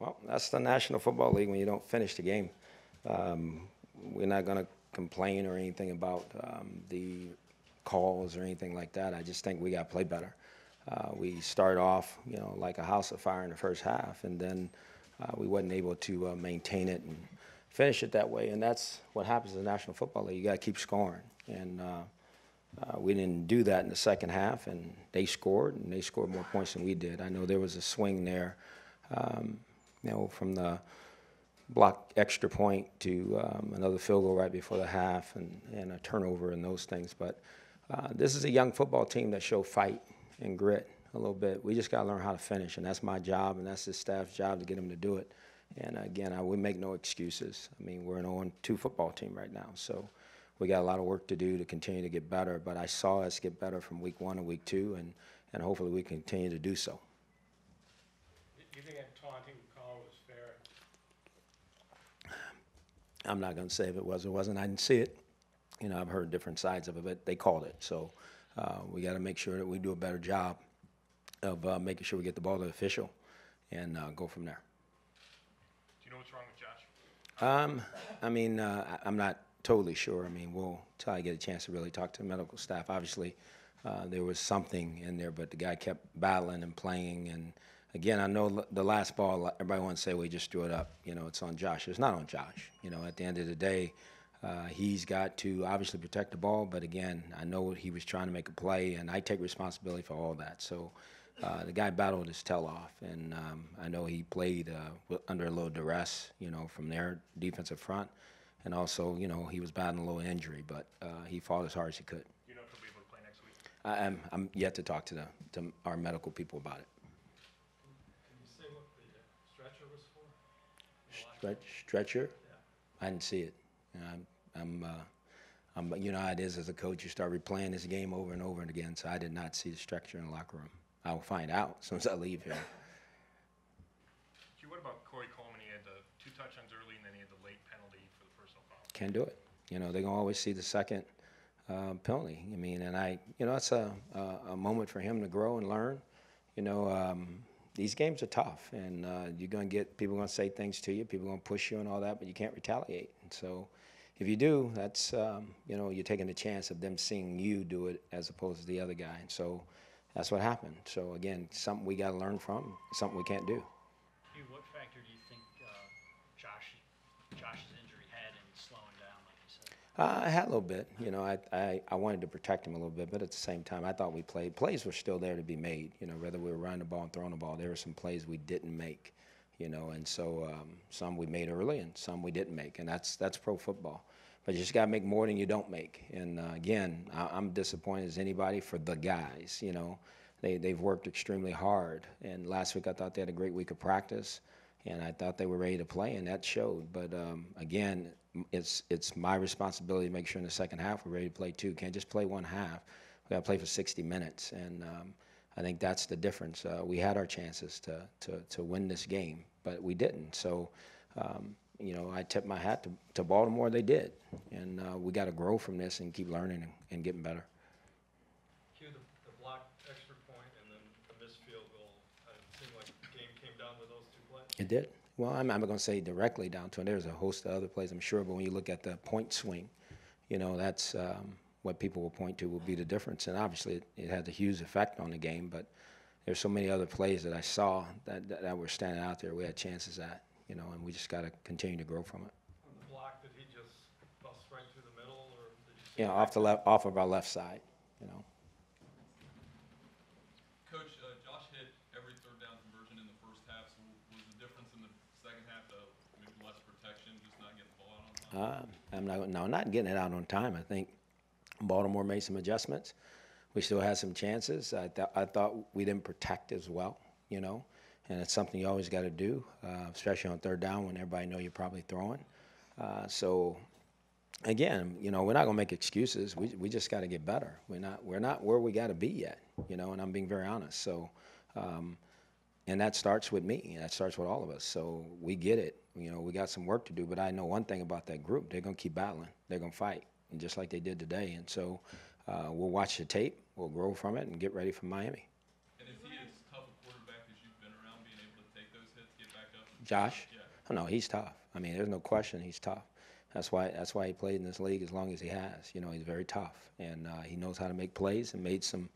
Well, that's the National Football League when you don't finish the game. Um, we're not going to complain or anything about the calls or anything like that. I just think we got to play better. We start off, like a house of fire in the first half, and then we wasn't able to maintain it and finish it that way. And that's what happens in the National Football League. You got to keep scoring, and we didn't do that in the second half. And they scored more points than we did. I know there was a swing there, from the block extra point to another field goal right before the half, and a turnover and those things. But this is a young football team that show fight and grit a little bit. We just got to learn how to finish, and that's my job, and that's the staff's job to get them to do it. And again, we make no excuses. I mean, we're an 0-2 football team right now, so we got a lot of work to do to continue to get better. But I saw us get better from week 1 to week 2, and hopefully we continue to do so. Do you think that taunting call was fair? I'm not going to say if it was or wasn't. I didn't see it. I've heard different sides of it, but they called it. So we got to make sure that we do a better job of making sure we get the ball to the official and go from there. Do you know what's wrong with Josh? I'm not totally sure. I mean, we'll try to get a chance to really talk to the medical staff. Obviously, there was something in there, but the guy kept battling and playing. And again, I know the last ball, everybody wants to say, well, he just threw it up. It's on Josh. It's not on Josh. At the end of the day, he's got to obviously protect the ball. But again, I know he was trying to make a play, and I take responsibility for all that. So the guy battled his tail off, and I know he played under a little duress, from their defensive front. And also, he was battling a little injury, but he fought as hard as he could. Do you know if he'll be able to play next week? I'm yet to talk to our medical people about it. Can you say what the stretcher was for? Stretcher? Yeah. I didn't see it. I'm how it is as a coach. You start replaying this game over and over and again. So I did not see the stretcher in the locker room. I will find out as soon as I leave here. What about Corey Coleman? He had the 2 touchdowns early, and then he had the late penalty for the personal foul. Can't do it. They're gonna always see the second penalty. I mean, and it's a moment for him to grow and learn. These games are tough, and you're gonna get people gonna say things to you, people gonna push you and all that, but you can't retaliate. And so, if you do, that's you're taking the chance of them seeing you do it as opposed to the other guy. And so, that's what happened. So again, something we got to learn from, something we can't do. Hugh, what factor do you think Josh's injury had in slowing down, like you said? I had a little bit. I wanted to protect him a little bit, but at the same time, I thought we played. Plays were still there to be made. Whether we were running the ball and throwing the ball, there were some plays we didn't make. And so some we made early and some we didn't make, and that's pro football. But you just got to make more than you don't make. And again, I'm disappointed as anybody for the guys. They've worked extremely hard. And last week I thought they had a great week of practice, and I thought they were ready to play, and that showed. But again, it's my responsibility to make sure in the second half we're ready to play too. Can't just play one half. We got to play for 60 minutes, and I think that's the difference. We had our chances to win this game, but we didn't. So. I tip my hat to Baltimore. They did, and we got to grow from this and keep learning and getting better. Hugh, the block extra point and then the missed field goal, it seemed like the game came down to those 2 plays? It did. Well, I'm not going to say directly down to it. There's a host of other plays, I'm sure, but when you look at the point swing, that's what people will point to will be the difference. And obviously, it had a huge effect on the game, but there's so many other plays that I saw that were standing out there we had chances at. And we just got to continue to grow from it. On the block, did he just bust right through the middle, or did you? Off of our left side. Coach, Josh hit every 3rd down conversion in the first half. So was the difference in the second half maybe less protection, just not getting the ball out on time? Not getting it out on time. I think Baltimore made some adjustments. We still had some chances. I thought we didn't protect as well. And it's something you always got to do, especially on 3rd down when everybody know you're probably throwing. So, again, we're not going to make excuses. We just got to get better. We're not where we got to be yet, and I'm being very honest. So, and that starts with me. That starts with all of us. So we get it. We got some work to do. But I know one thing about that group: they're going to keep battling. They're going to fight, and just like they did today. And so we'll watch the tape. We'll grow from it and get ready for Miami. Josh? Yeah. Oh, no, he's tough. I mean, there's no question he's tough. That's why he played in this league as long as he has. You know, he's very tough, and he knows how to make plays and made some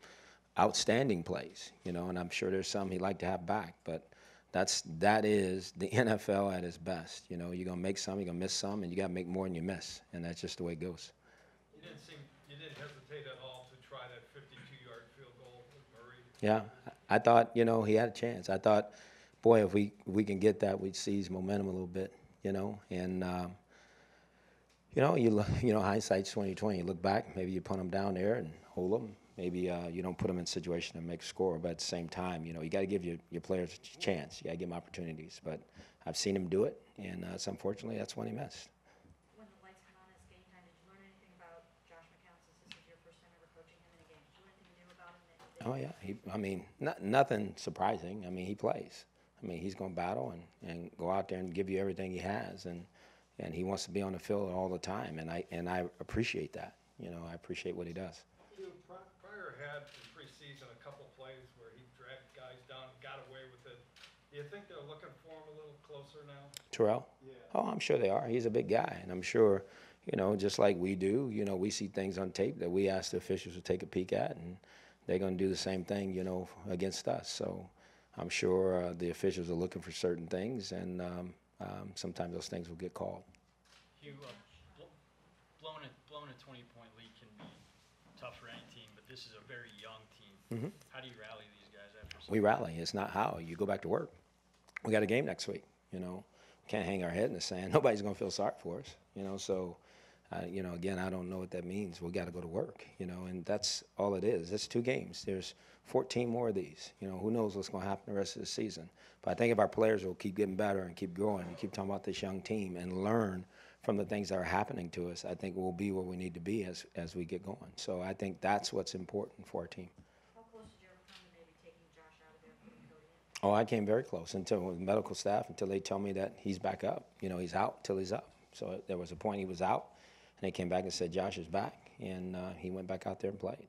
outstanding plays. You know, and I'm sure there's some he'd like to have back, but that is the NFL at its best. You know, you're gonna make some, you're gonna miss some, and you gotta make more than you miss, and that's just the way it goes. You didn't hesitate at all to try that 52-yard field goal with Murray. Yeah, I thought, you know, he had a chance. I thought, boy, if we can get that, we'd seize momentum a little bit, you know. And you know, hindsight's 20/20. You look back, maybe you punt them down there and hold them. Maybe you don't put them in a situation to make a score. But at the same time, you know, you got to give your players a chance. You got to give them opportunities. But I've seen him do it, and unfortunately, that's when he missed. When the lights come on, it's game time. Did you learn anything about Josh McCown since this is your first time ever coaching him in a game? Did you learn anything new about him? Oh yeah, I mean, nothing surprising. I mean, he plays. I mean, he's going to battle and go out there and give you everything he has, and he wants to be on the field all the time, and I appreciate that. You know, I appreciate what he does. Pryor had in preseason a couple plays where he dragged guys down, got away with it. Do you think they're looking for him a little closer now? Terrell? Yeah. Oh, I'm sure they are. He's a big guy, and I'm sure, you know, just like we do, you know, we see things on tape that we ask the officials to take a peek at, and they're going to do the same thing, you know, against us. So I'm sure the officials are looking for certain things, and sometimes those things will get called. Hugh, blowing a 20-point lead can be tough for any team, but this is a very young team. Mm-hmm. How do you rally these guys after? We rally. It's not how. You go back to work. We got a game next week, you know. Can't hang our head in the sand. Nobody's going to feel sorry for us, you know. So, you know, again, I don't know what that means. We got to go to work, you know, and that's all it is. It's 2 games. There's 14 more of these. You know, who knows what's going to happen the rest of the season. But I think if our players will keep getting better and keep growing and keep talking about this young team and learn from the things that are happening to us, I think we'll be where we need to be as we get going. So I think that's what's important for our team. How close did you ever come to maybe taking Josh out of there and putting Cody in? Oh, I came very close until with medical staff, until they tell me that he's back up. You know, he's out till he's up. So there was a point he was out, and they came back and said Josh is back, and he went back out there and played.